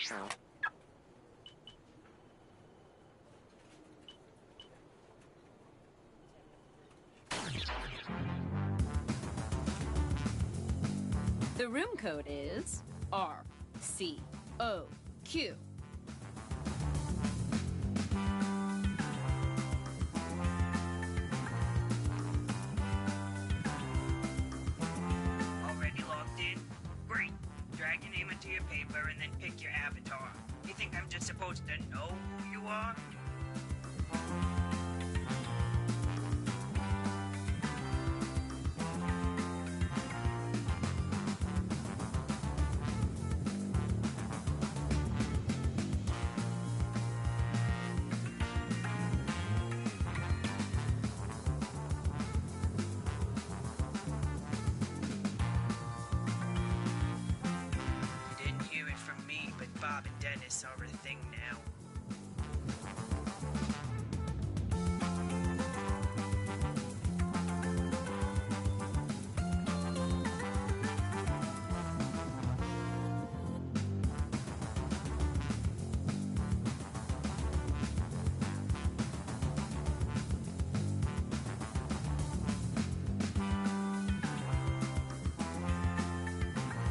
The room code is RCOQ. Already logged in? Great. Drag your name into your paper and then pick your avatar. You think I'm just supposed to know who you are? Bob and Dennis are a thing now.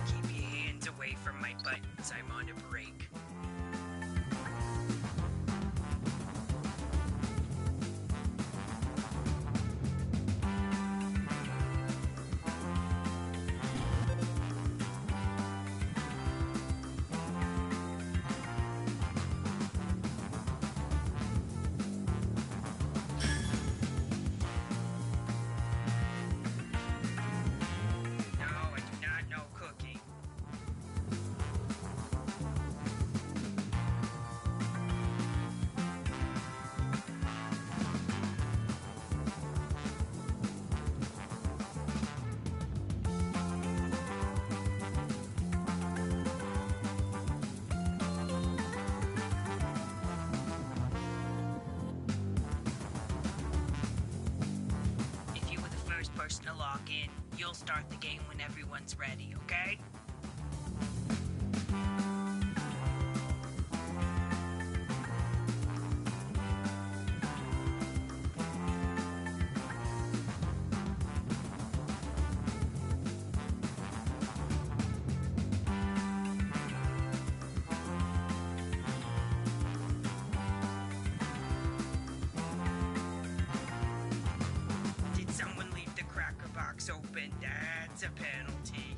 Keep your hands away from my buttons, I'm on a break. Person to log in. You'll start the game when everyone's ready, okay? Box open, that's a penalty.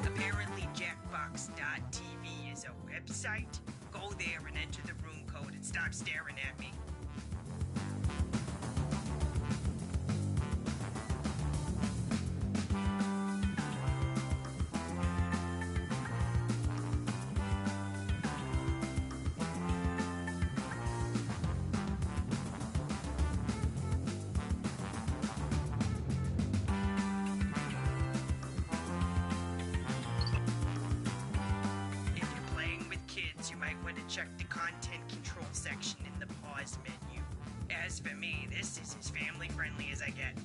Apparently Jackbox.tv is a website. Go there and enter the room code and stop staring at me. You might want to check the content control section in the pause menu. As for me, this is as family friendly as I get.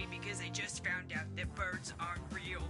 Because I just found out that birds aren't real.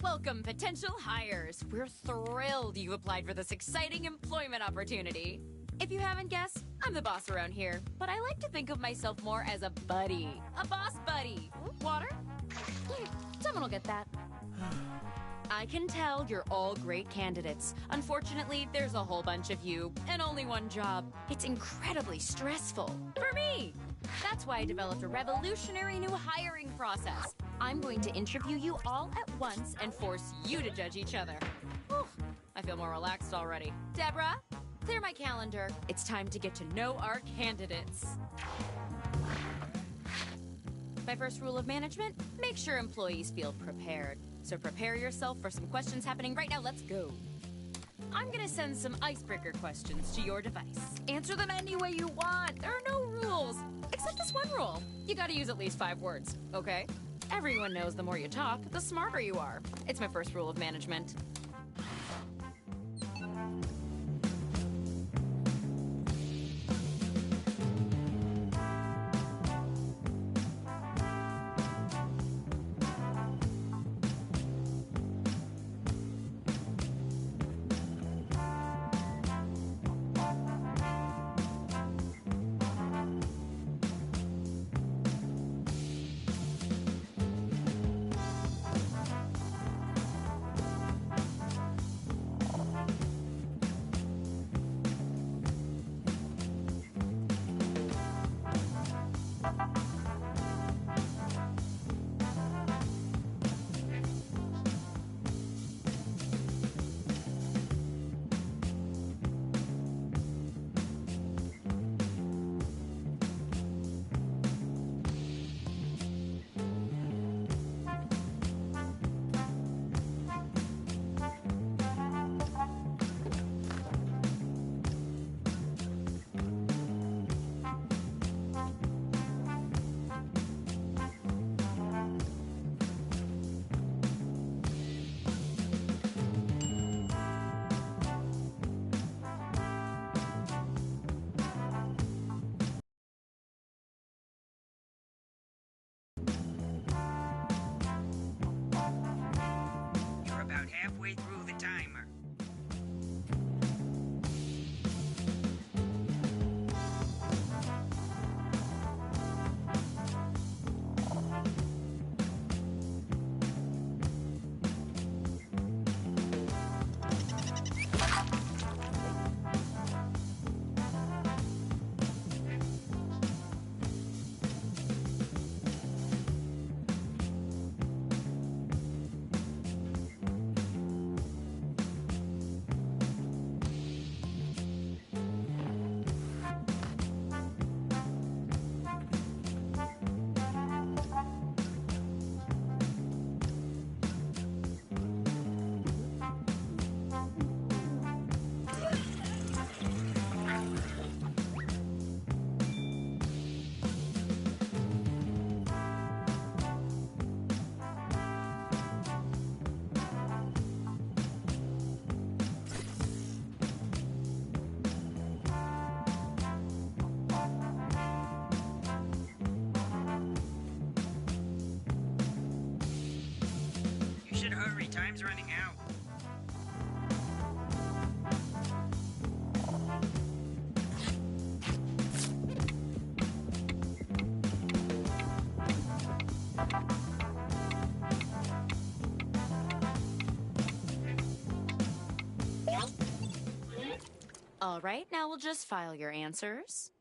Welcome, potential hires. We're thrilled you applied for this exciting employment opportunity. If you haven't guessed, I'm the boss around here, but I like to think of myself more as a buddy. A boss buddy. Water? Someone will get that. I can tell you're all great candidates. Unfortunately, there's a whole bunch of you and only one job. It's incredibly stressful. For me! That's why I developed a revolutionary new hiring process. I'm going to interview you all at once and force you to judge each other. Whew, I feel more relaxed already. Deborah, clear my calendar. It's time to get to know our candidates. My first rule of management, make sure employees feel prepared. So prepare yourself for some questions happening right now. Let's go. I'm gonna send some icebreaker questions to your device. Answer them any way you want. There are no rules, except this one rule. You gotta use at least 5 words, okay? Everyone knows the more you talk, the smarter you are. It's my first rule of management. You're about halfway through the timer. You should hurry, time's running out. All right, now we'll just file your answers.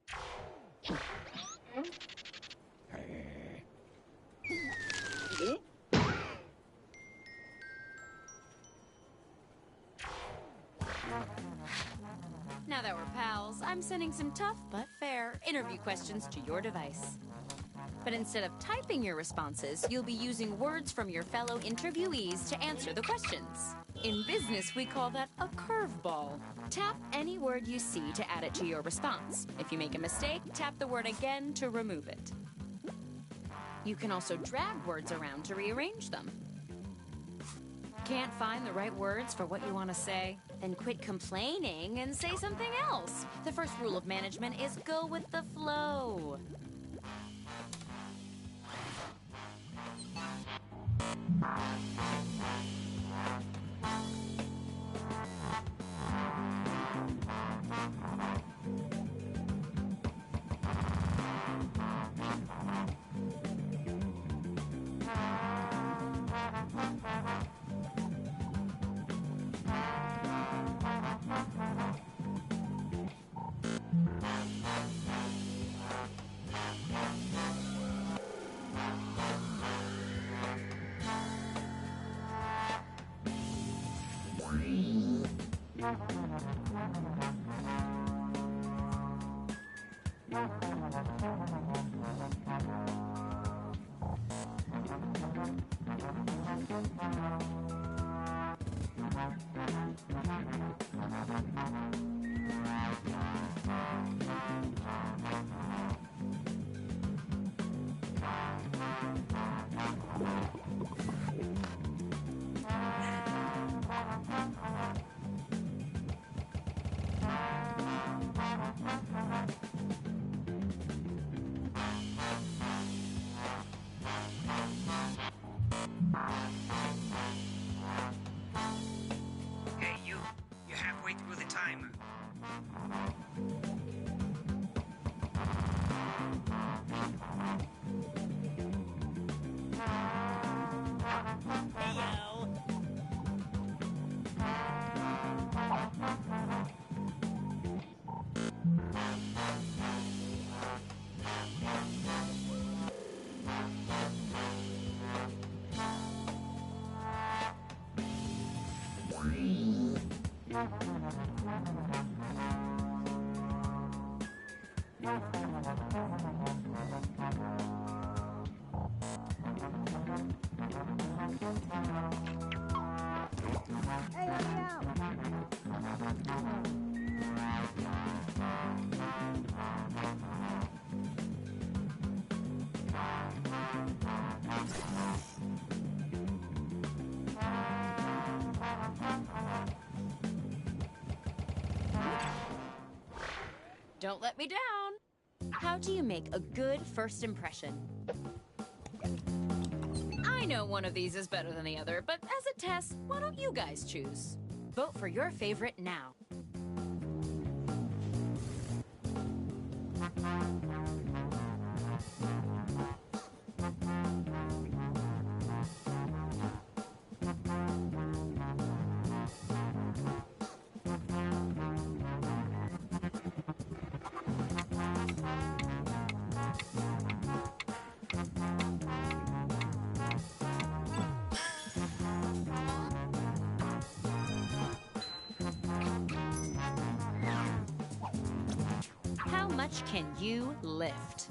Now that we're pals, I'm sending some tough but fair interview questions to your device. But instead of typing your responses, you'll be using words from your fellow interviewees to answer the questions. In business, we call that a curveball. Tap any word you see to add it to your response. If you make a mistake, tap the word again to remove it. You can also drag words around to rearrange them. Can't find the right words for what you want to say? Then quit complaining and say something else. The first rule of management is go with the flow. Hey, you. You're halfway through the timer. Don't let me down. How do you make a good first impression? I know one of these is better than the other, but as a test, why don't you guys choose? Vote for your favorite now. How much can you lift?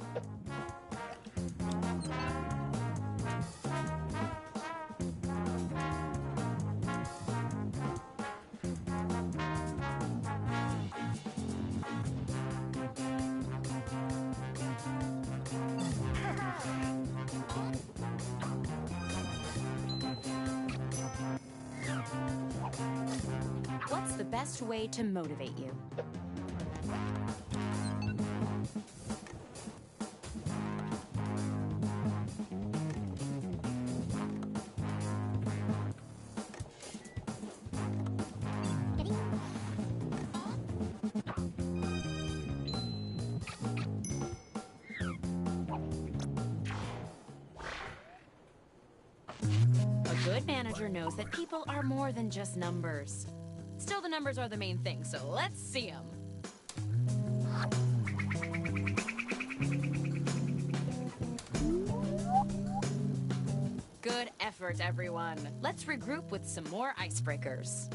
What's the best way to motivate you? A good manager knows that people are more than just numbers. Still, the numbers are the main thing, so let's see them. Good effort, everyone. Let's regroup with some more icebreakers.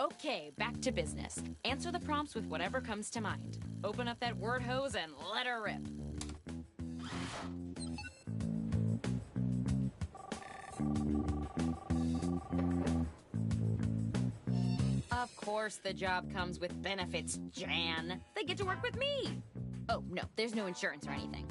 Okay, back to business. Answer the prompts with whatever comes to mind. Open up that word hose and let her rip. Of course the job comes with benefits, Jan. They get to work with me. Oh, no, there's no insurance or anything.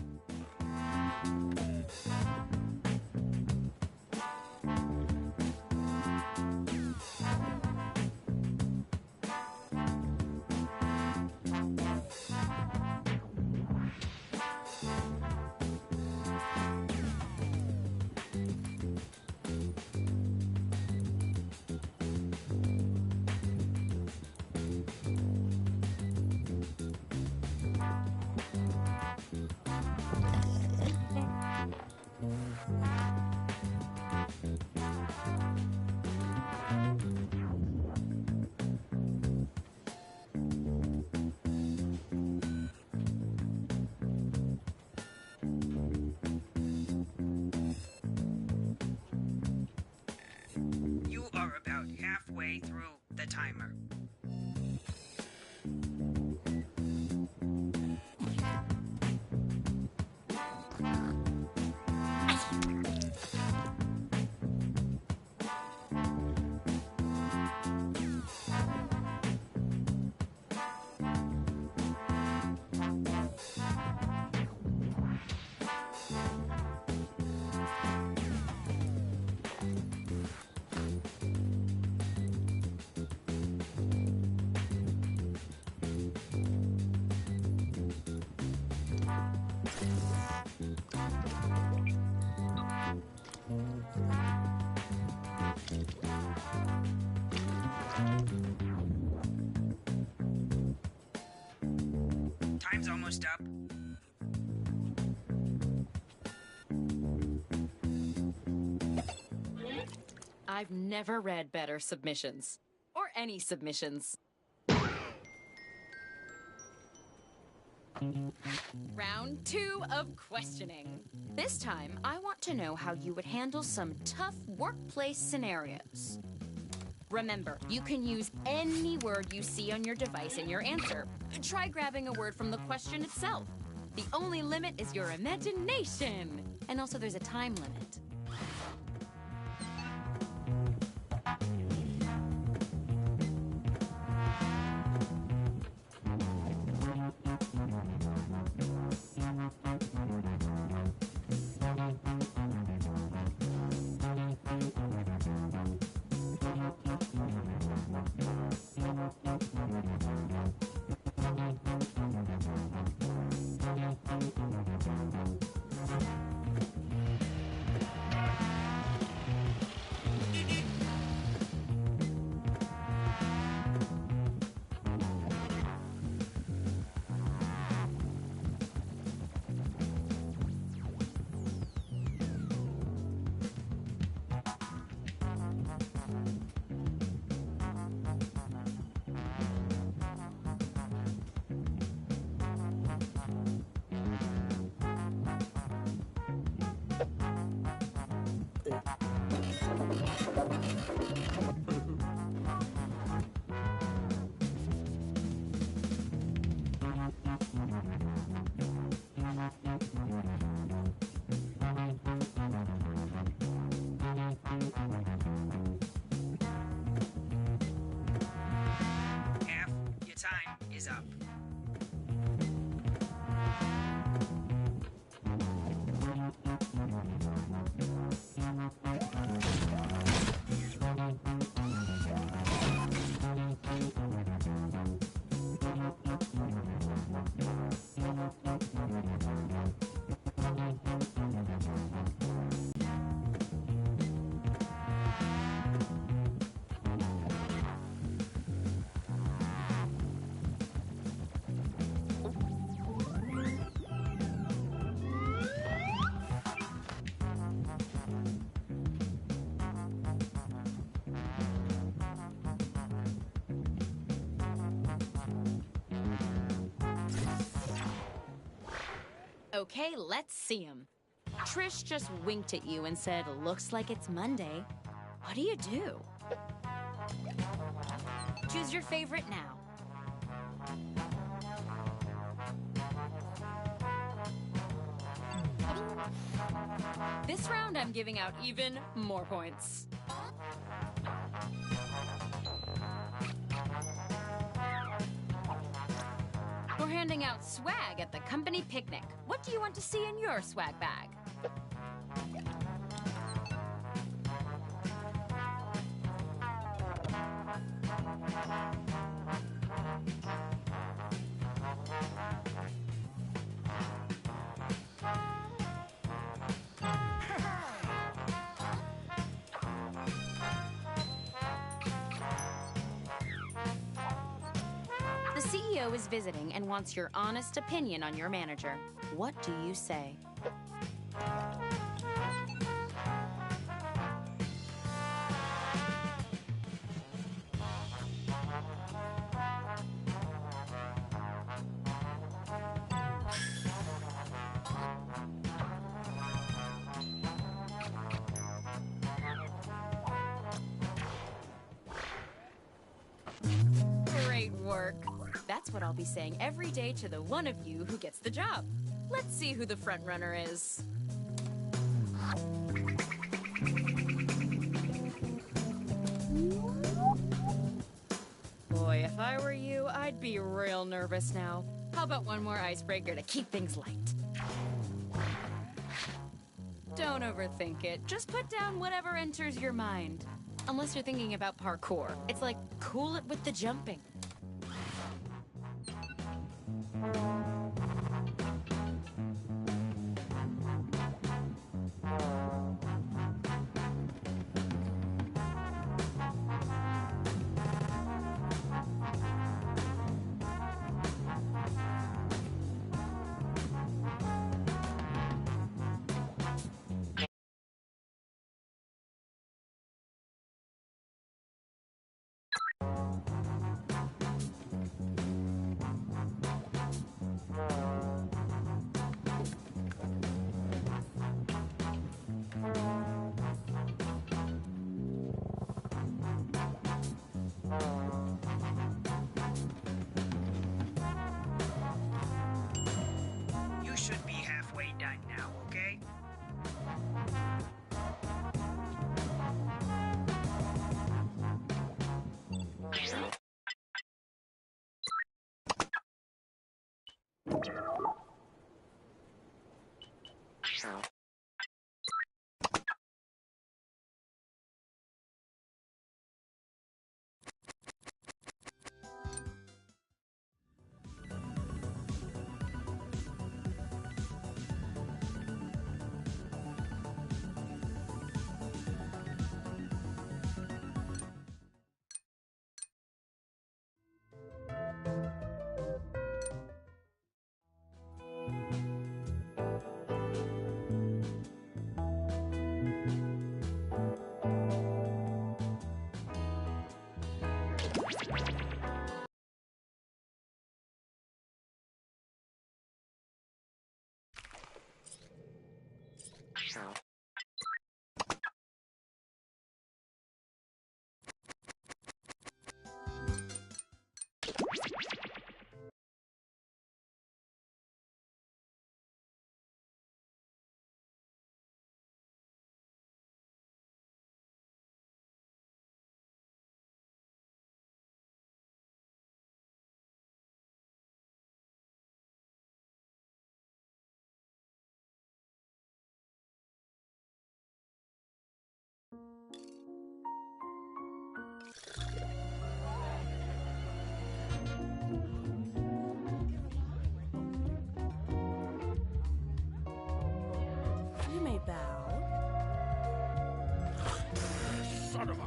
the timer. Time's almost up. I've never read better submissions. Or any submissions. Round 2 of questioning. This time, I want to know how you would handle some tough workplace scenarios. Remember, you can use any word you see on your device in your answer. Try grabbing a word from the question itself. The only limit is your imagination. And also there's a time limit. Time is up. Okay, let's see him. Trish just winked at you and said, "Looks like it's Monday." What do you do? Choose your favorite now. This round, I'm giving out even more points. We're handing out swag at the company picnic. What do you want to see in your swag bag? The CEO is visiting and wants your honest opinion on your manager. What do you say? That's what I'll be saying every day to the one of you who gets the job. Let's see who the front runner is. Boy, if I were you, I'd be real nervous now. How about one more icebreaker to keep things light? Don't overthink it. Just put down whatever enters your mind. Unless you're thinking about parkour. It's like, cool it with the jumping. You should be halfway done now, okay? You may bow. Son of a...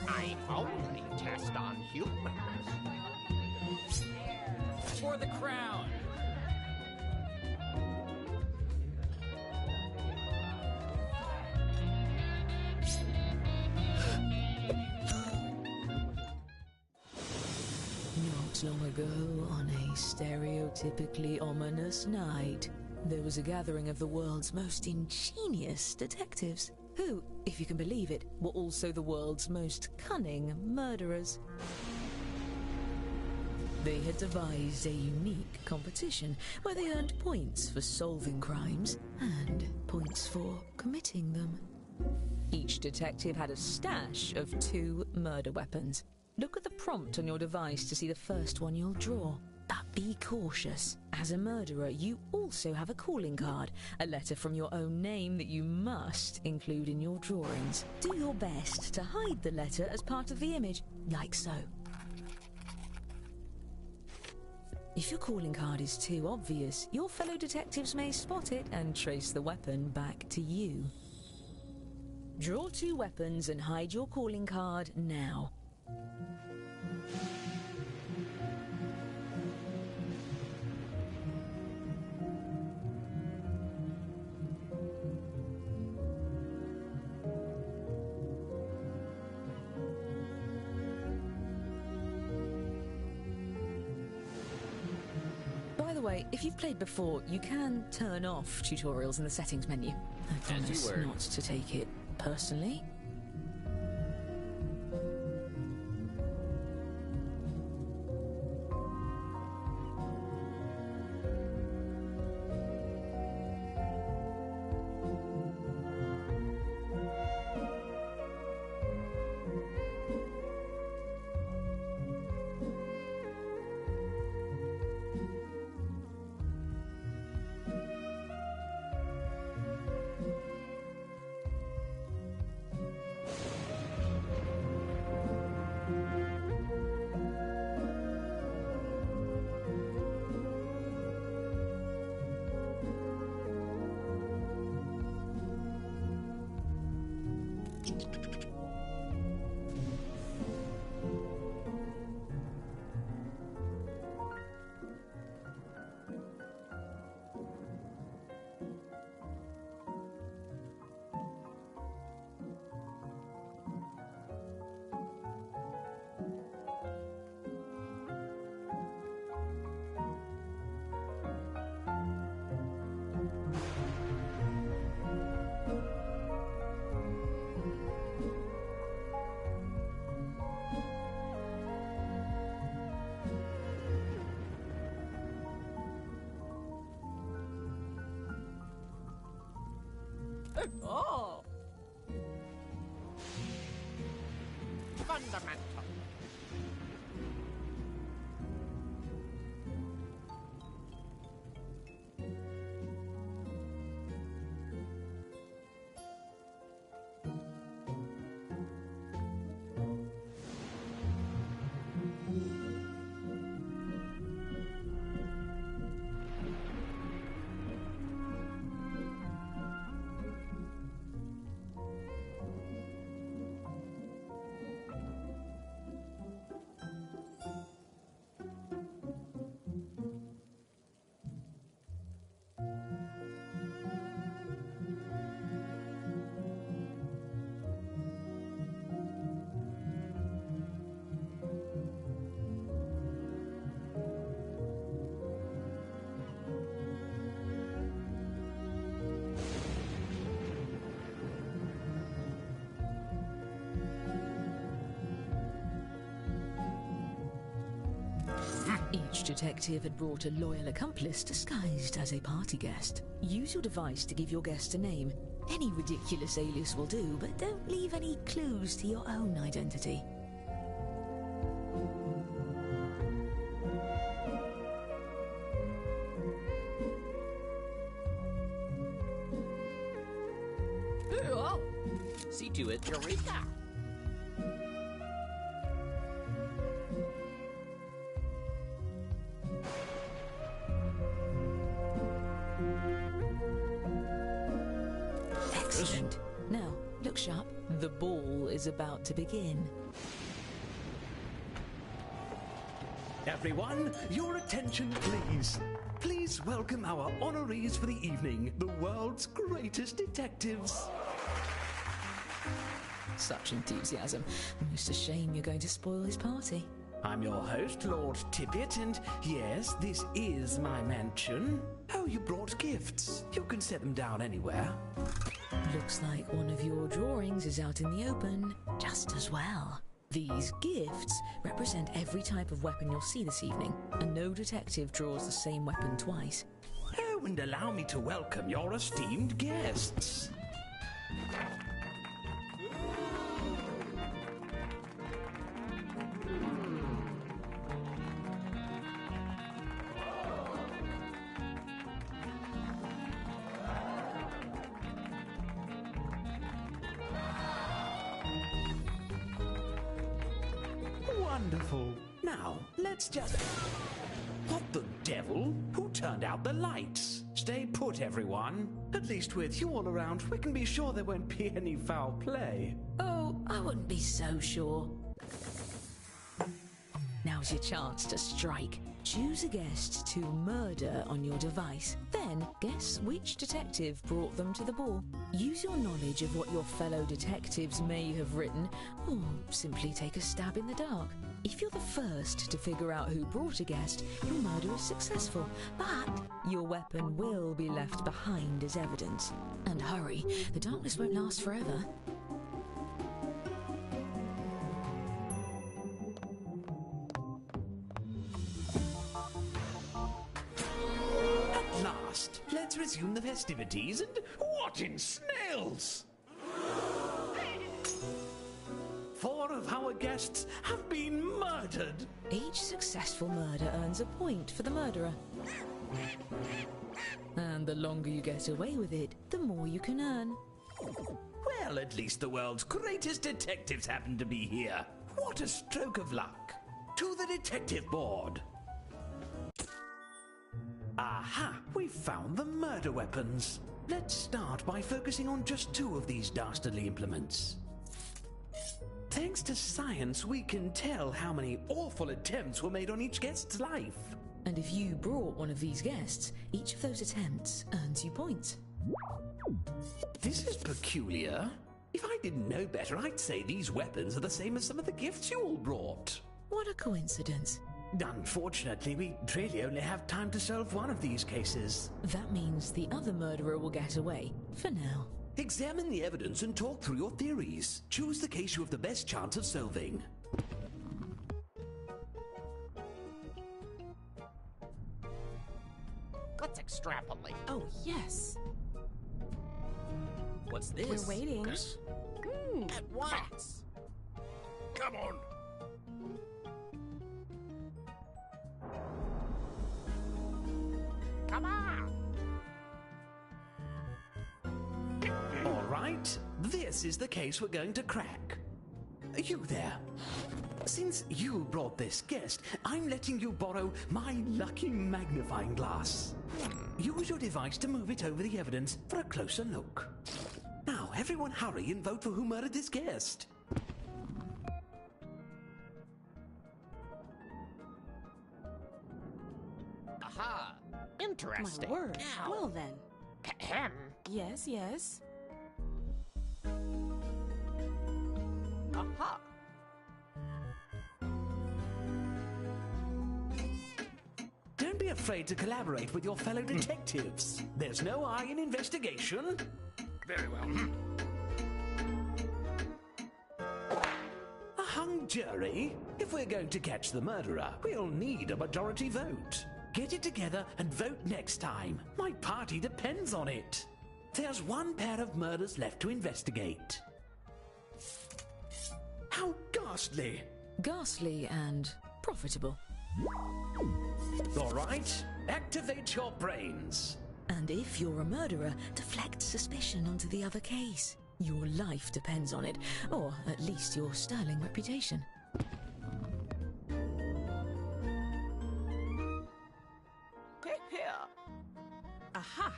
I only test on humans. For the crown! Not long ago, on a stereotypically ominous night, there was a gathering of the world's most ingenious detectives, who, if you can believe it, were also the world's most cunning murderers. They had devised a unique competition where they earned points for solving crimes and points for committing them. Each detective had a stash of 2 murder weapons. Look at the prompt on your device to see the first one you'll draw. But be cautious. As a murderer, you also have a calling card, a letter from your own name that you must include in your drawings. Do your best to hide the letter as part of the image, like so. If your calling card is too obvious, your fellow detectives may spot it and trace the weapon back to you. Draw 2 weapons and hide your calling card now. way, if you've played before, you can turn off tutorials in the settings menu. I promise were. not to take it personally. Oh! Fundamental. Each detective had brought a loyal accomplice disguised as a party guest. Use your device to give your guest a name. Any ridiculous alias will do, but don't leave any clues to your own identity. Oh, see to it, Eureka! Excellent. Now, look sharp. The ball is about to begin. Everyone, your attention please. Please welcome our honorees for the evening, the world's greatest detectives. Such enthusiasm. It's a shame you're going to spoil his party. I'm your host, Lord Tippett, and yes, this is my mansion. Oh, you brought gifts. You can set them down anywhere. Looks like one of your drawings is out in the open, just as well. These gifts represent every type of weapon you'll see this evening, and no detective draws the same weapon twice. Oh, and allow me to welcome your esteemed guests. Wonderful. Now, let's just... What the devil? Who turned out the lights? Stay put, everyone. At least with you all around, we can be sure there won't be any foul play. Oh, I wouldn't be so sure. Now's your chance to strike. Choose a guest to murder on your device. Then guess which detective brought them to the ball. Use your knowledge of what your fellow detectives may have written, or simply take a stab in the dark. If you're the first to figure out who brought a guest, your murder is successful, but your weapon will be left behind as evidence. And hurry, the darkness won't last forever. At last, let's resume the festivities, and what in snails? 4 of our guests have been murdered. Each successful murder earns a point for the murderer. And the longer you get away with it, the more you can earn. Well, at least the world's greatest detectives happen to be here. What a stroke of luck. To the detective board. Aha, we've found the murder weapons. Let's start by focusing on just 2 of these dastardly implements. Thanks to science, we can tell how many awful attempts were made on each guest's life. And if you brought one of these guests, each of those attempts earns you points. This is peculiar. If I didn't know better, I'd say these weapons are the same as some of the gifts you all brought. What a coincidence. Unfortunately, we really only have time to solve one of these cases. That means the other murderer will get away, for now. Examine the evidence and talk through your theories. Choose the case you have the best chance of solving. Let's extrapolate. Oh, yes. What's this? We're waiting. Yes. At once. Come on. Come on. All right, this is the case we're going to crack. You there. Since you brought this guest, I'm letting you borrow my lucky magnifying glass. Use your device to move it over the evidence for a closer look. Now, everyone hurry and vote for who murdered this guest. Aha. My Interesting. word. Now. Well then. Ahem. Yes, yes. Aha. Don't be afraid to collaborate with your fellow detectives. There's no I in investigation. Very well. A hung jury? If we're going to catch the murderer, we'll need a majority vote. Get it together and vote next time. My party depends on it. There's one pair of murders left to investigate. How ghastly! Ghastly and profitable. All right, activate your brains. And if you're a murderer, deflect suspicion onto the other case. Your life depends on it, or at least your sterling reputation. Here. Aha.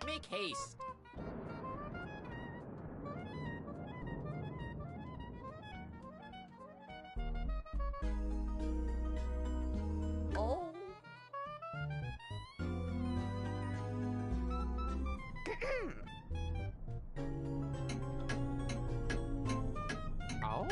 Make haste. Oh. Oh.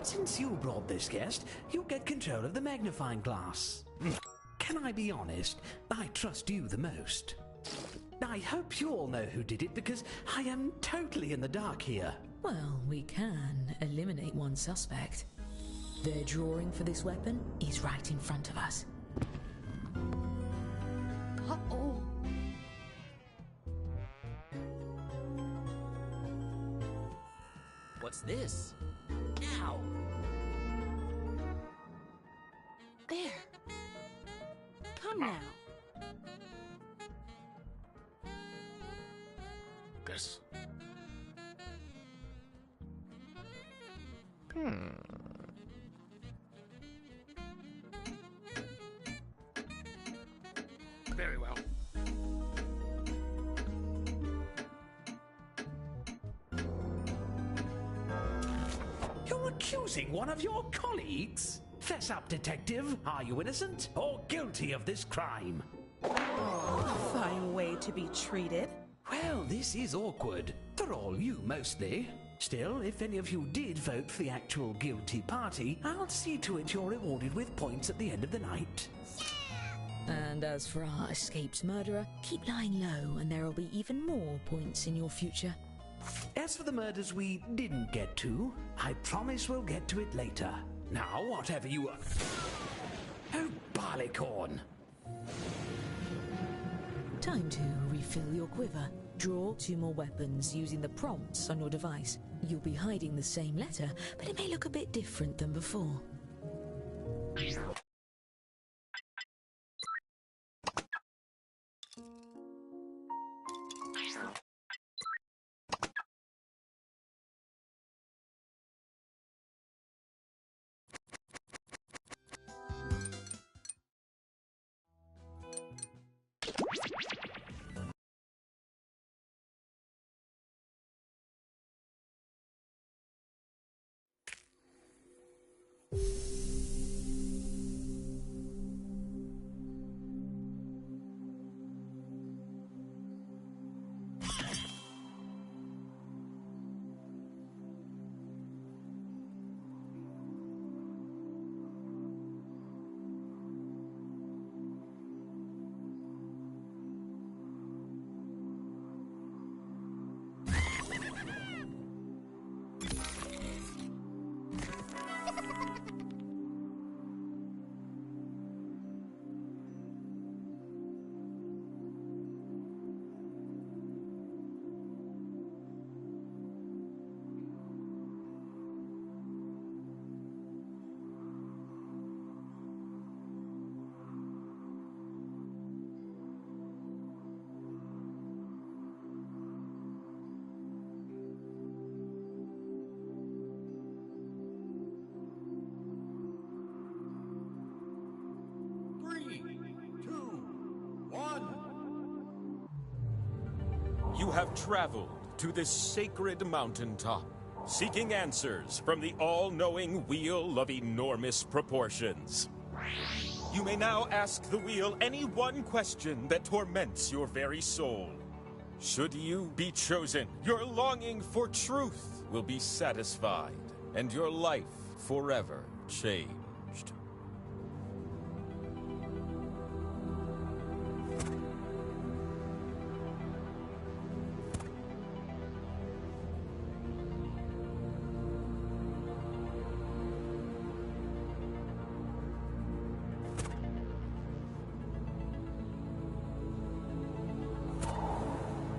Since you brought this guest, you get control of the magnifying glass. Can I be honest? I trust you the most. I hope you all know who did it because I am totally in the dark here. Well, we can eliminate one suspect. Their drawing for this weapon is right in front of us. Uh-oh. What's this? Now. There. Come now. This. Very well. You're accusing one of your colleagues? Fess up, detective. Are you innocent or guilty of this crime? A fine way to be treated. Well, this is awkward. For all you, mostly. Still, if any of you did vote for the actual guilty party, I'll see to it you're rewarded with points at the end of the night. And as for our escaped murderer, keep lying low and there'll be even more points in your future. As for the murders we didn't get to, I promise we'll get to it later. Now, whatever you are... Oh, barleycorn! Time to refill your quiver. Draw 2 more weapons using the prompts on your device. You'll be hiding the same letter, but it may look a bit different than before. You have traveled to this sacred mountaintop, seeking answers from the all-knowing wheel of enormous proportions. You may now ask the wheel any one question that torments your very soul. Should you be chosen, your longing for truth will be satisfied, and your life forever changed.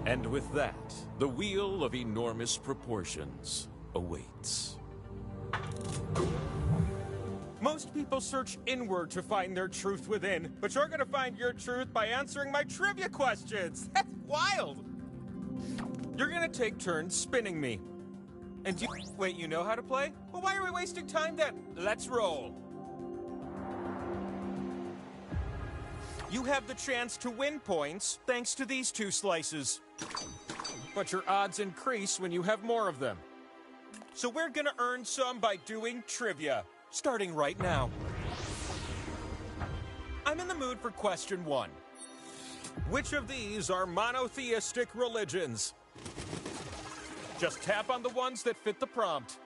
And with that, the wheel of enormous proportions awaits. Most people search inward to find their truth within, but you're gonna find your truth by answering my trivia questions! That's wild! You're gonna take turns spinning me. And wait, you know how to play? Well, why are we wasting time then? Let's roll. You have the chance to win points thanks to these 2 slices. But your odds increase when you have more of them. So we're gonna earn some by doing trivia, starting right now. I'm in the mood for question 1. Which of these are monotheistic religions? Just tap on the ones that fit the prompt.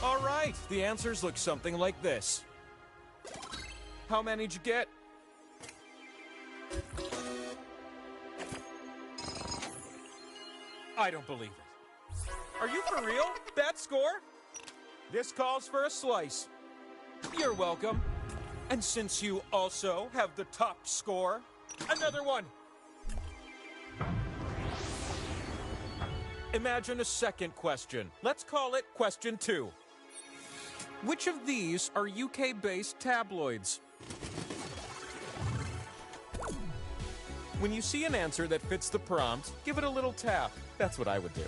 All right, the answers look something like this. How many did you get? I don't believe it. Are you for real? That score? This calls for a slice. You're welcome. And since you also have the top score, another one. Imagine a second question. Let's call it question 2. Which of these are UK-based tabloids? When you see an answer that fits the prompt, give it a little tap. That's what I would do.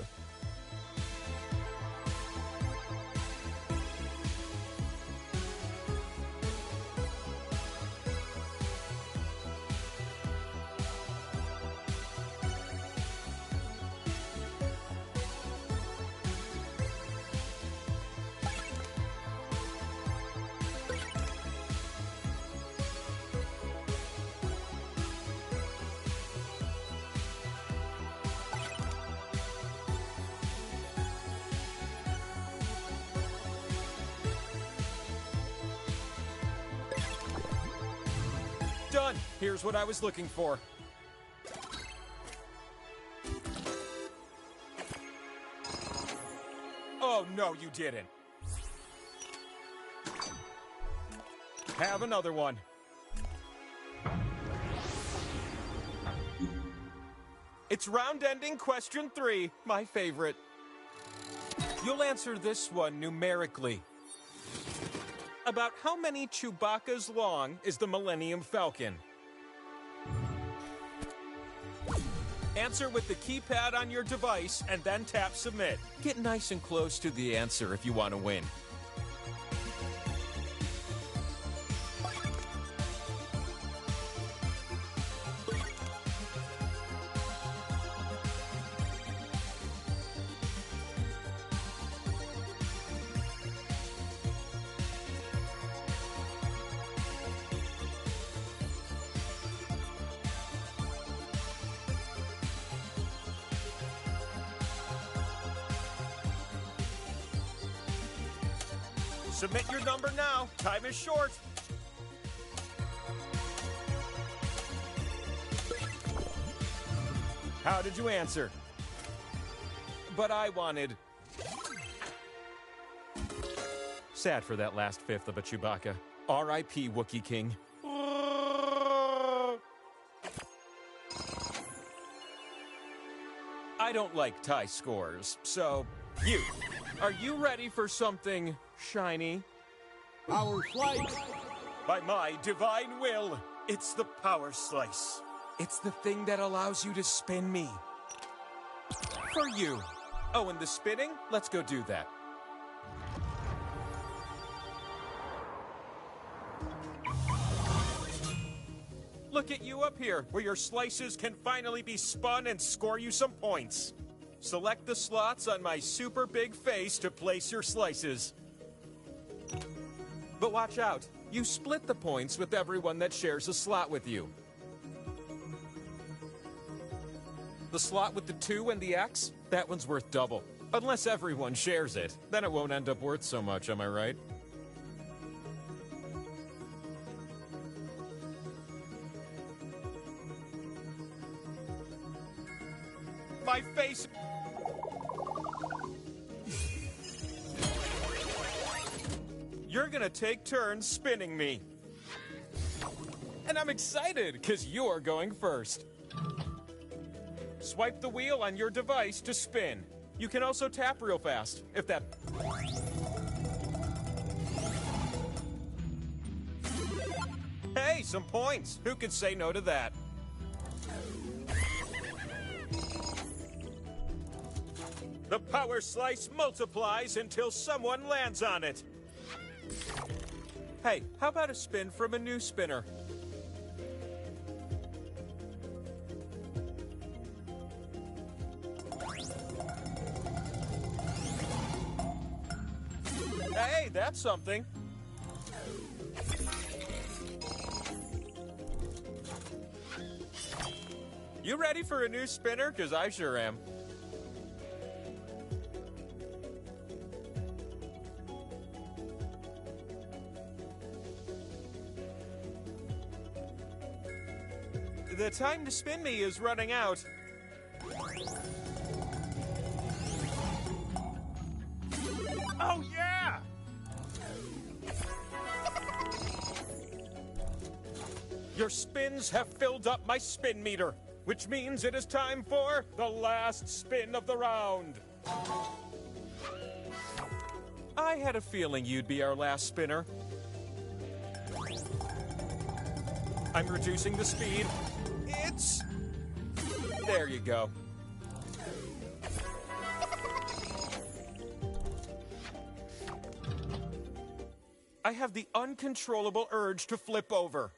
Done. Here's what I was looking for. Oh, no, you didn't. Have another one. It's round-ending question 3, my favorite. You'll answer this one numerically. About how many Chewbacca's long is the Millennium Falcon? Answer with the keypad on your device and then tap submit. Get nice and close to the answer if you want to win. Submit your number now. Time is short. How did you answer? But I wanted... Sad for that last fifth of a Chewbacca. R.I.P. Wookiee King. I don't like tie scores, so you. Are you ready for something shiny? Power slice! By my divine will, it's the power slice. It's the thing that allows you to spin me. For you. Oh, and the spinning? Let's go do that. Look at you up here, where your slices can finally be spun and score you some points. Select the slots on my super big face to place your slices. But watch out, you split the points with everyone that shares a slot with you. The slot with the 2 and the X, that one's worth double. Unless everyone shares it, then it won't end up worth so much, am I right? My face... You're gonna take turns spinning me. And I'm excited, because you're going first. Swipe the wheel on your device to spin. You can also tap real fast, if that... Hey, some points. Who could say no to that? The power slice multiplies until someone lands on it. Hey, how about a spin from a new spinner? Hey, that's something. You ready for a new spinner? 'Cause I sure am. The time to spin me is running out. Oh, yeah! Your spins have filled up my spin meter, which means it is time for the last spin of the round. I had a feeling you'd be our last spinner. I'm reducing the speed. There you go. I have the uncontrollable urge to flip over.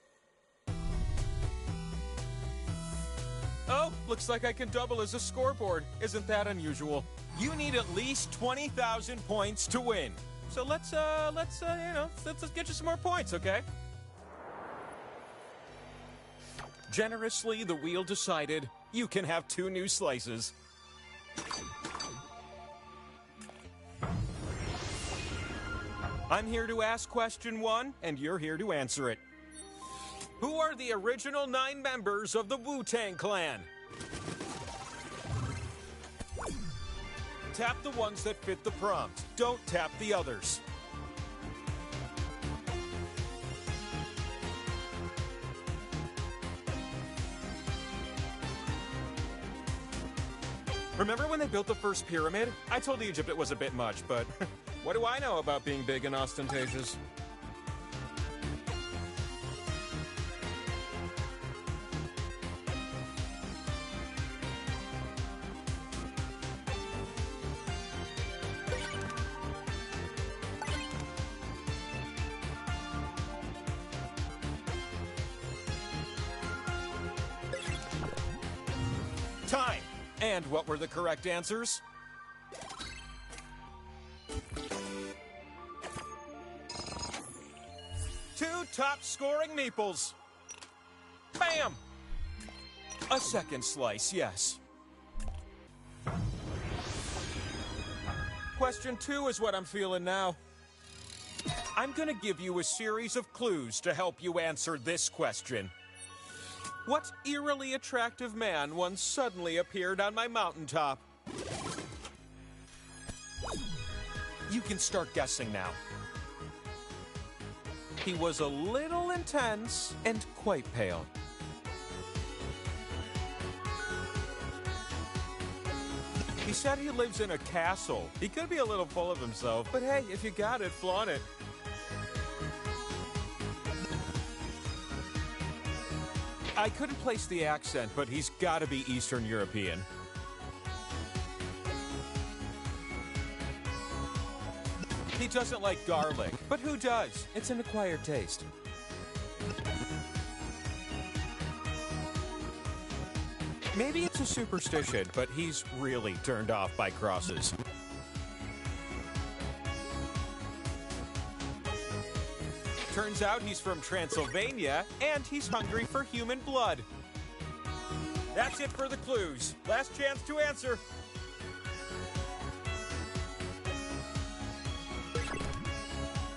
Oh, looks like I can double as a scoreboard. Isn't that unusual? You need at least 20,000 points to win. So let's get you some more points, okay? Generously, the wheel decided you can have 2 new slices. I'm here to ask question 1, and you're here to answer it. Who are the original 9 members of the Wu-Tang Clan? Tap the ones that fit the prompt. Don't tap the others. Remember when they built the first pyramid? I told Egypt it was a bit much, but what do I know about being big and ostentatious? Time! And what were the correct answers? Two top scoring meeples. Bam! A second slice, yes. Question 2 is what I'm feeling now. I'm gonna give you a series of clues to help you answer this question. What eerily attractive man once suddenly appeared on my mountaintop? You can start guessing now. He was a little intense and quite pale. He said he lives in a castle. He could be a little full of himself, but hey, if you got it, flaunt it. I couldn't place the accent, but he's got to be Eastern European. He doesn't like garlic, but who does? It's an acquired taste. Maybe it's a superstition, but he's really turned off by crosses. Turns out he's from Transylvania, and he's hungry for human blood. That's it for the clues. Last chance to answer.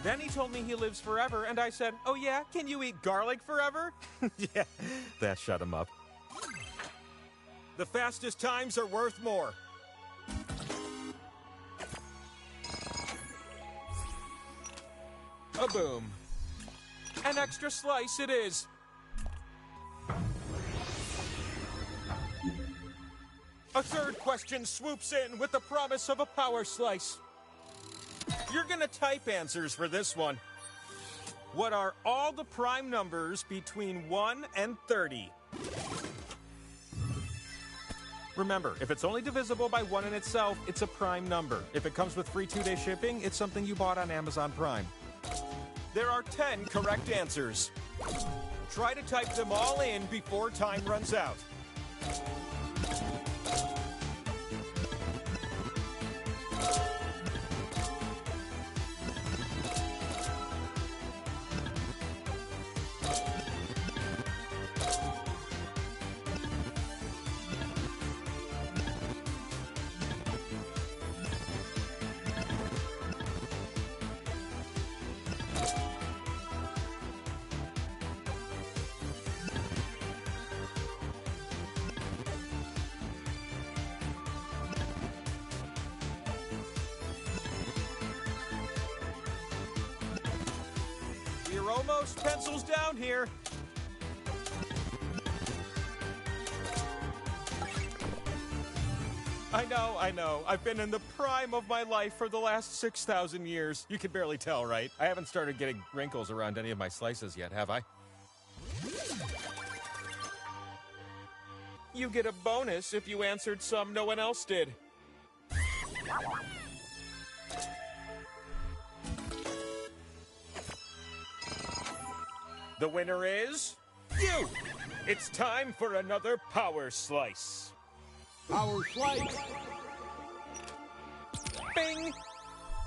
Then he told me he lives forever, and I said, oh yeah, can you eat garlic forever? Yeah, that shut him up. The fastest times are worth more. A boom. An extra slice it is. A third question swoops in with the promise of a power slice. You're gonna type answers for this one. What are all the prime numbers between 1 and 30? Remember, if it's only divisible by 1 in itself, it's a prime number. If it comes with free 2-day shipping, it's something you bought on Amazon Prime. There are 10 correct answers. Try to type them all in before time runs out. We're almost pencils down here. I know. I've been in the prime of my life for the last 6,000 years. You can barely tell, right? I haven't started getting wrinkles around any of my slices yet, have I? You get a bonus if you answered some no one else did. The winner is you! It's time for another power slice. Power slice. Bing!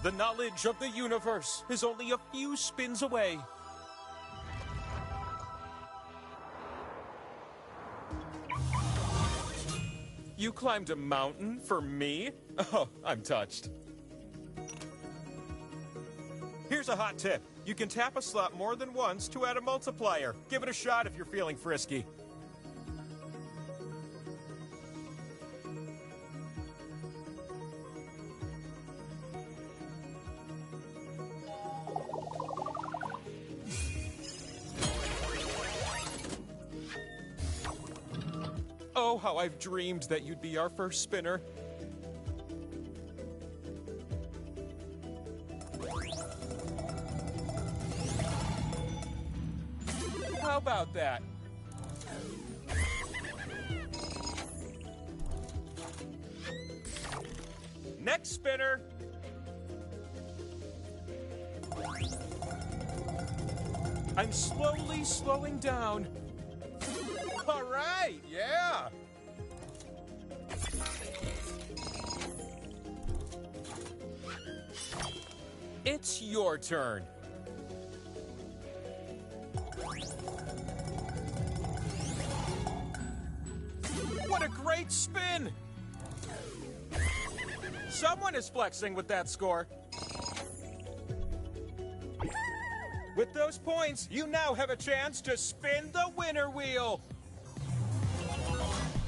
The knowledge of the universe is only a few spins away. You climbed a mountain for me? Oh, I'm touched. Here's a hot tip. You can tap a slot more than once to add a multiplier. Give it a shot if you're feeling frisky. Oh, how I've dreamed that you'd be our first spinner. How about that? Next spinner. I'm slowly slowing down. All right, yeah. It's your turn. What a great spin! Someone is flexing with that score. With those points, you now have a chance to spin the winner wheel.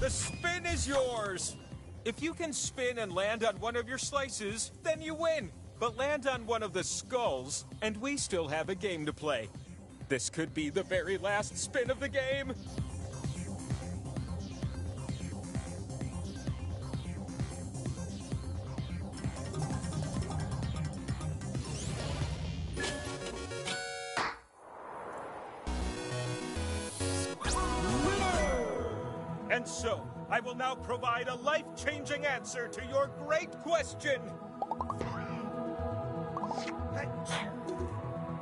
The spin is yours. If you can spin and land on one of your slices, then you win. But land on one of the skulls, and we still have a game to play. This could be the very last spin of the game. And so, I will now provide a life-changing answer to your great question.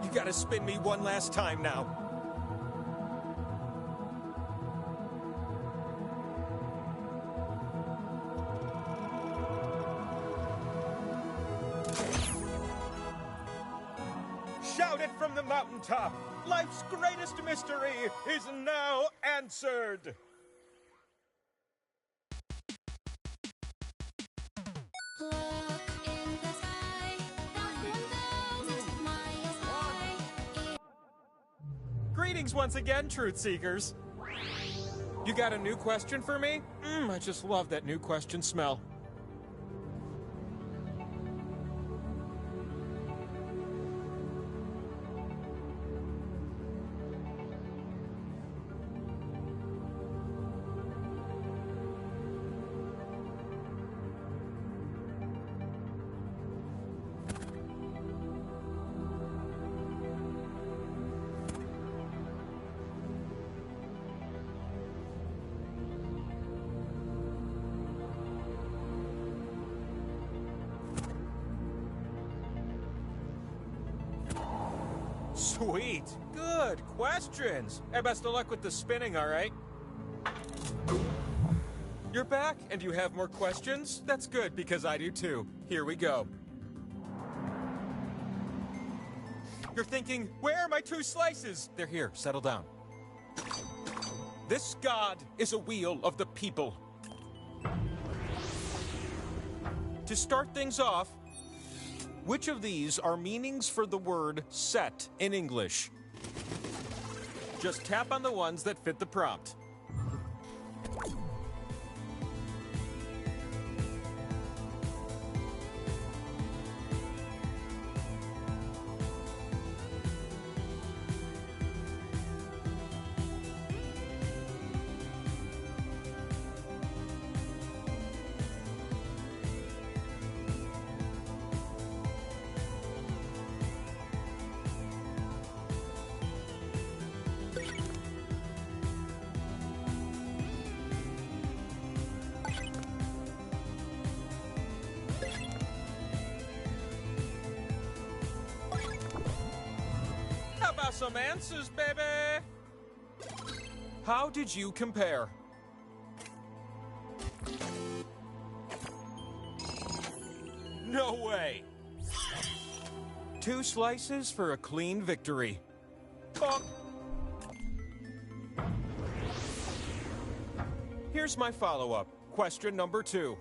You gotta spin me one last time now. Shout it from the mountaintop. Life's greatest mystery is now answered. Greetings once again, Truth Seekers. You got a new question for me? I just love that new question smell. Sweet. Good questions. And best of luck with the spinning, all right? You're back, and you have more questions? That's good, because I do too. Here we go. You're thinking, where are my 2 slices? They're here. Settle down. This god is a wheel of the people. To start things off, which of these are meanings for the word set in English? Just tap on the ones that fit the prompt. How about some answers, baby? How did you compare? No way! 2 slices for a clean victory. Bonk. Here's my follow-up. Question number 2.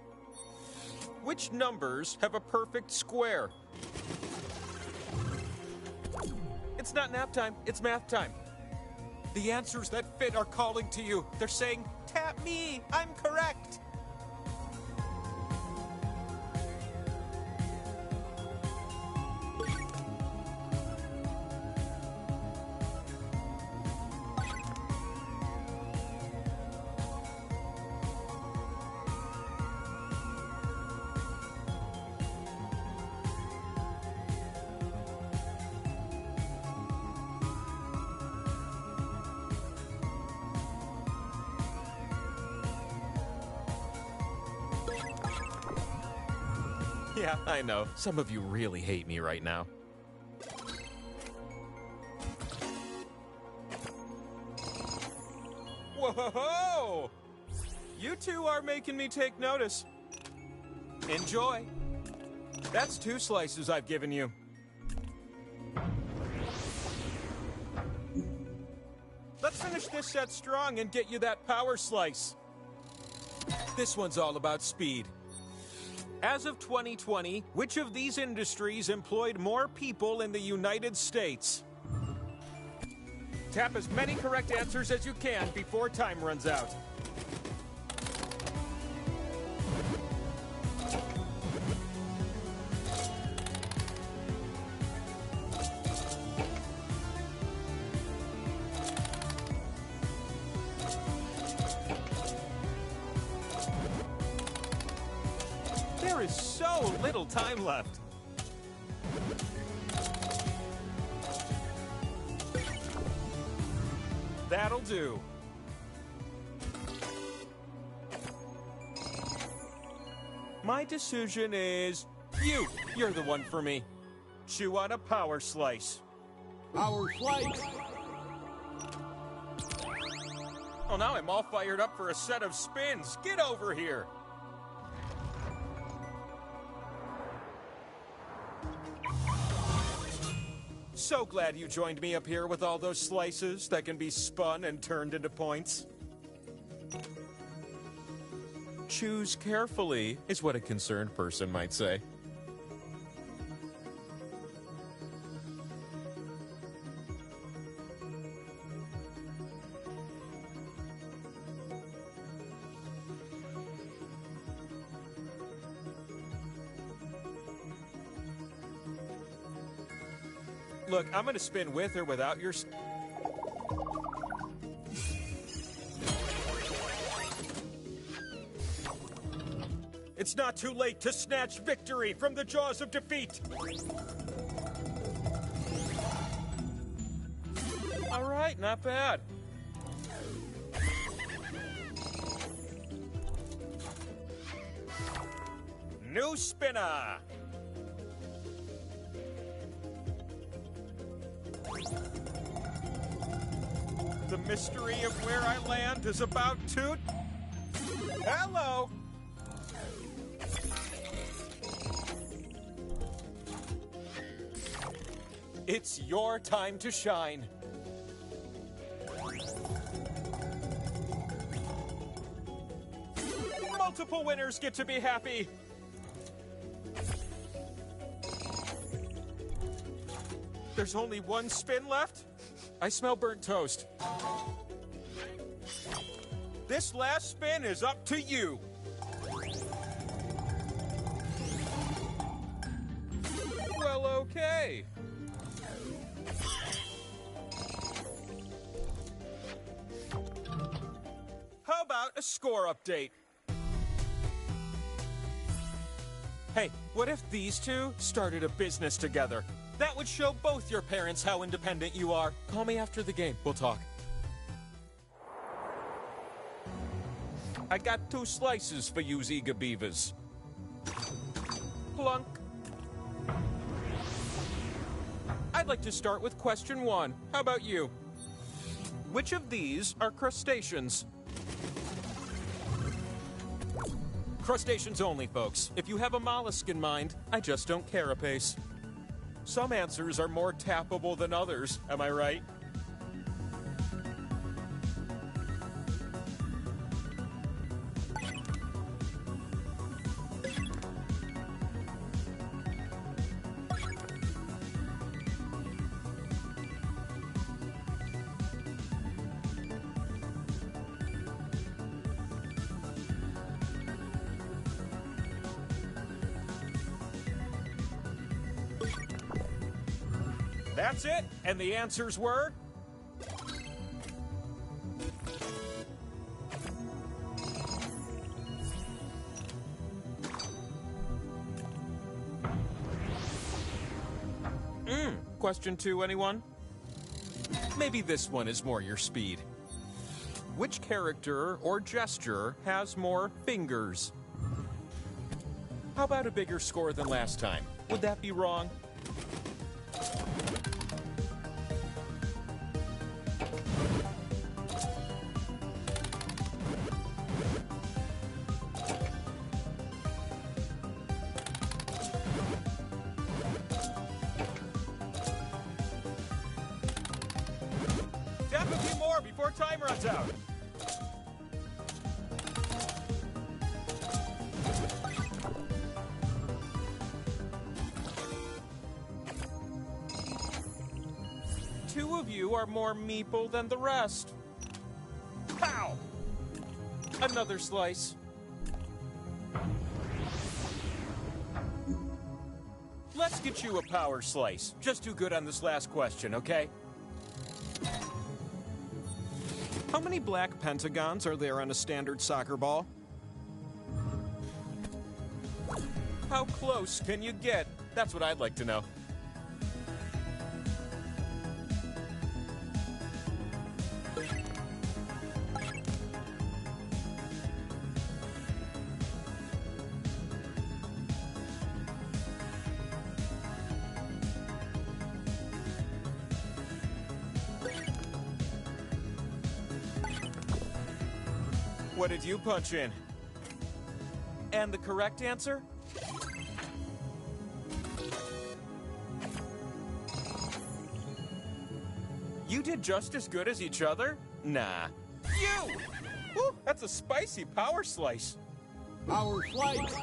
Which numbers have a perfect square? It's not nap time, it's math time. The answers that fit are calling to you. They're saying, tap me, I'm correct. Yeah, I know. Some of you really hate me right now. Whoa! You two are making me take notice. Enjoy. That's 2 slices I've given you. Let's finish this set strong and get you that power slice. This one's all about speed. As of 2020, which of these industries employed more people in the United States? Tap as many correct answers as you can before time runs out. There is so little time left. That'll do. My decision is you. You're the one for me. Chew on a power slice. Power slice. Oh, now I'm all fired up for a set of spins. Get over here. So glad you joined me up here with all those slices that can be spun and turned into points. Choose carefully is what a concerned person might say. Look, I'm gonna spin with or without your... It's not too late to snatch victory from the jaws of defeat! All right, not bad. New spinner! The mystery of where I land is about to... Hello! It's your time to shine. Multiple winners get to be happy. There's only one spin left? I smell burnt toast. This last spin is up to you. Well, okay. How about a score update? Hey, what if these two started a business together? That would show both your parents how independent you are. Call me after the game. We'll talk. I got 2 slices for you, eager beavers. Plunk. I'd like like to start with question 1. How about you? Which of these are crustaceans? Crustaceans only, folks. If you have a mollusk in mind, I just don't carapace. Some answers are more tappable than others, am I right? That's it, and the answers were... Question 2, anyone? Maybe this one is more your speed. Which character or gesture has more fingers? How about a bigger score than last time? Would that be wrong? Tap a few more before time runs out. Two of you are more meeple than the rest. Pow! Another slice. Let's get you a power slice. Just do good on this last question, okay? How many black pentagons are there on a standard soccer ball? How close can you get? That's what I'd like to know. What did you punch in? And the correct answer? You did just as good as each other? Nah. You! Woo, that's a spicy power slice. Power slice.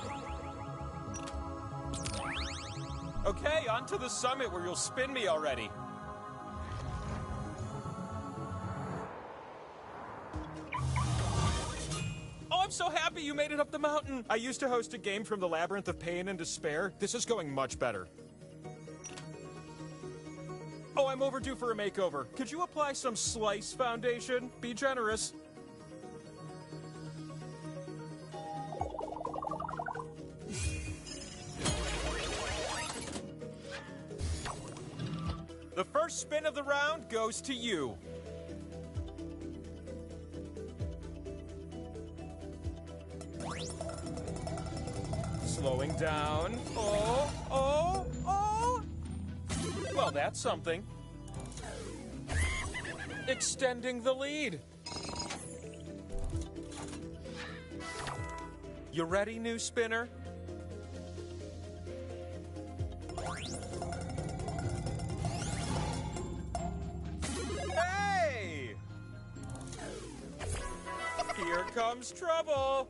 Okay, on to the summit where you'll spin me already. I'm so happy you made it up the mountain. I used to host a game from the Labyrinth of Pain and Despair. This is going much better. Oh, I'm overdue for a makeover. Could you apply some Slice foundation? Be generous. The first spin of the round goes to you. Slowing down. Oh. Well, that's something. Extending the lead. You ready, new spinner? Hey! Here comes trouble.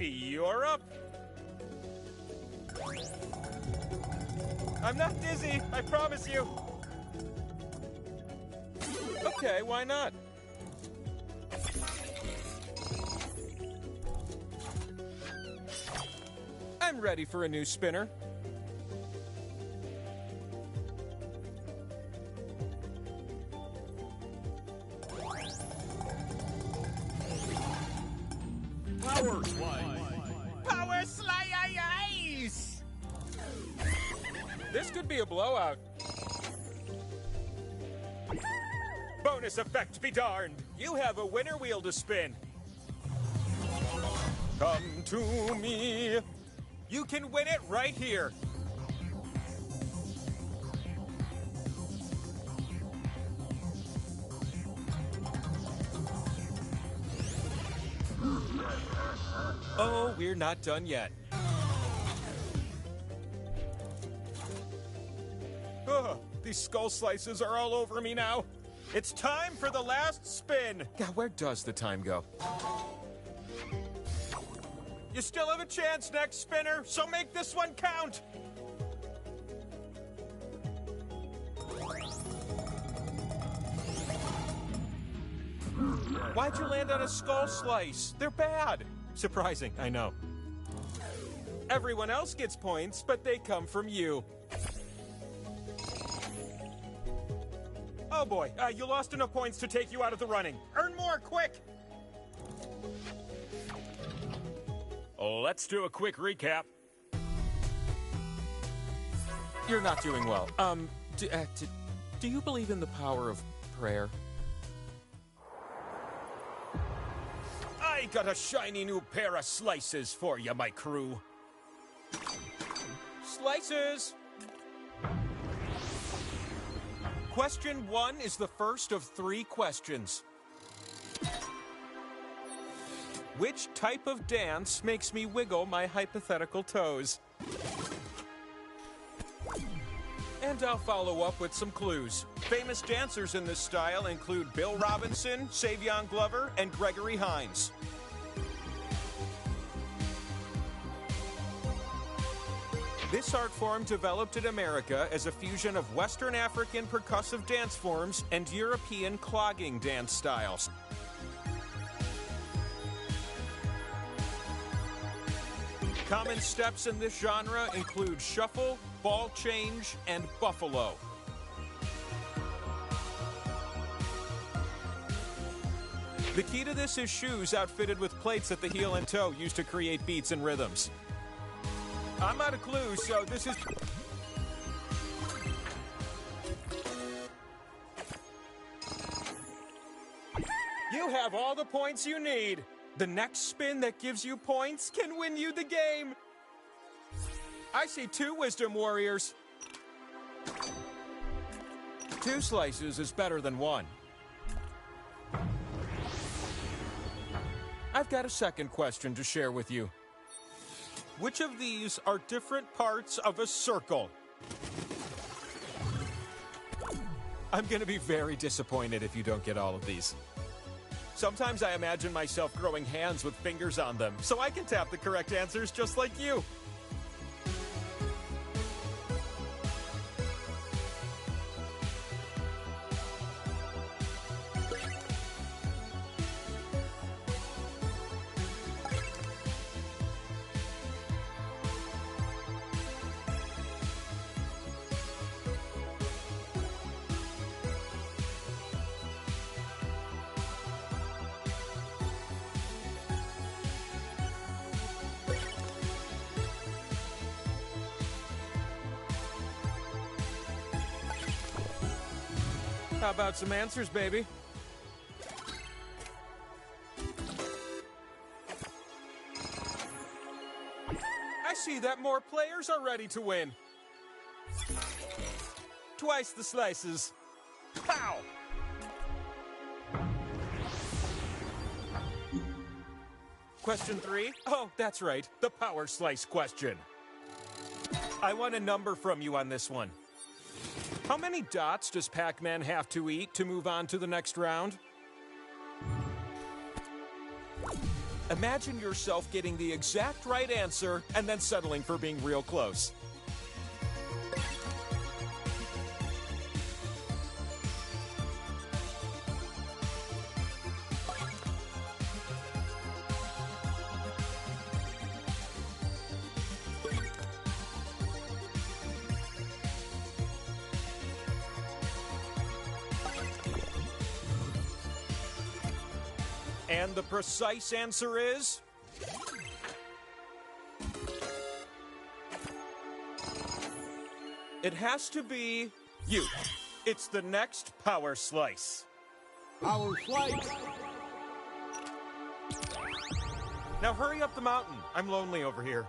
You're up. I'm not dizzy, I promise you. Okay, why not? I'm ready for a new spinner. Power slice. Power slice! This could be a blowout. Bonus effect be darned. You have a winner wheel to spin. Come to me. You can win it right here. Oh, we're not done yet. Ugh, these skull slices are all over me now. It's time for the last spin. God, where does the time go? You still have a chance next spinner, so make this one count. Why'd you land on a skull slice? They're bad. Surprising, I know. Everyone else gets points, but they come from you. Oh boy, you lost enough points to take you out of the running. Earn more, quick! Let's do a quick recap. You're not doing well. Do you believe in the power of prayer? I got a shiny new pair of slices for you, my crew. Slices! Question 1 is the first of 3 questions. Which type of dance makes me wiggle my hypothetical toes? And I'll follow up with some clues. Famous dancers in this style include Bill Robinson, Savion Glover, and Gregory Hines. This art form developed in America as a fusion of Western African percussive dance forms and European clogging dance styles. Common steps in this genre include shuffle, ball change, and buffalo. The key to this is shoes outfitted with plates at the heel and toe used to create beats and rhythms. I'm out of clues, so this is... You have all the points you need. The next spin that gives you points can win you the game. I see 2 wisdom warriors. 2 slices is better than 1. I've got a second question to share with you. Which of these are different parts of a circle? I'm going to be very disappointed if you don't get all of these. Sometimes I imagine myself growing hands with fingers on them, so I can tap the correct answers just like you. How about some answers, baby? I see that more players are ready to win. Twice the slices. Pow! Question 3? Oh, that's right. The power slice question. I want a number from you on this one. How many dots does Pac-Man have to eat to move on to the next round? Imagine yourself getting the exact right answer and then settling for being real close. And the precise answer is... It has to be you. It's the next power slice. Power slice. Now hurry up the mountain. I'm lonely over here.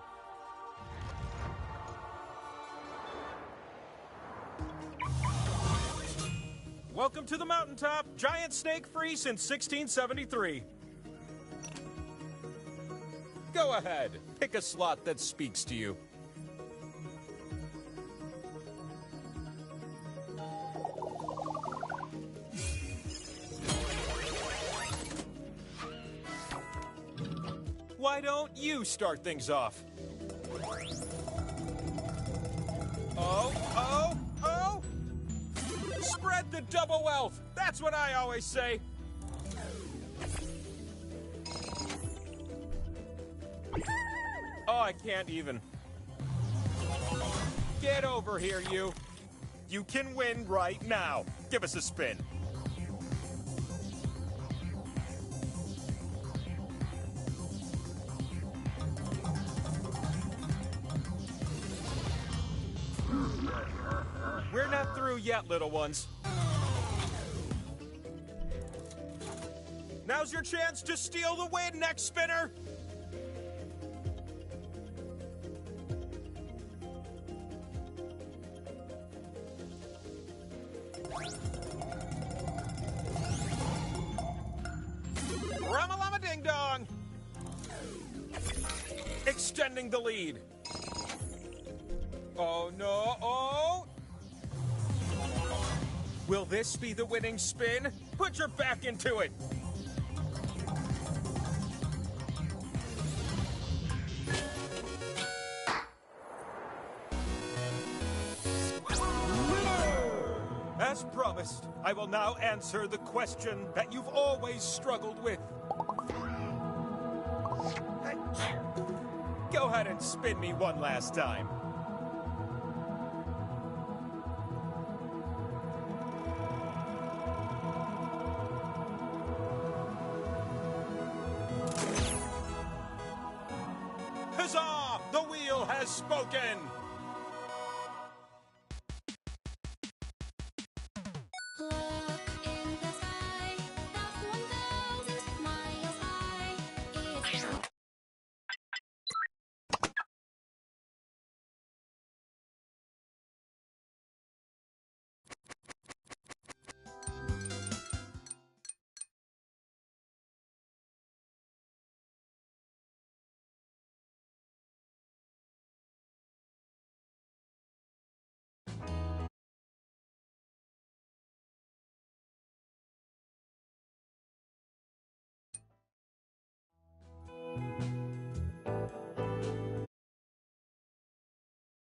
Welcome to the mountaintop. Giant snake free since 1673. Go ahead. Pick a slot that speaks to you. Why don't you start things off? Oh! Spread the double wealth! That's what I always say! Oh, I can't even. Get over here, you! You can win right now! Give us a spin. We're not through yet, little ones. Now's your chance to steal the win, next spinner! Ramalama ding dong! Extending the lead. Oh no, oh! Will this be the winning spin? Put your back into it! As promised, I will now answer the question that you've always struggled with. Go ahead and spin me one last time. Huzzah! The wheel has spoken!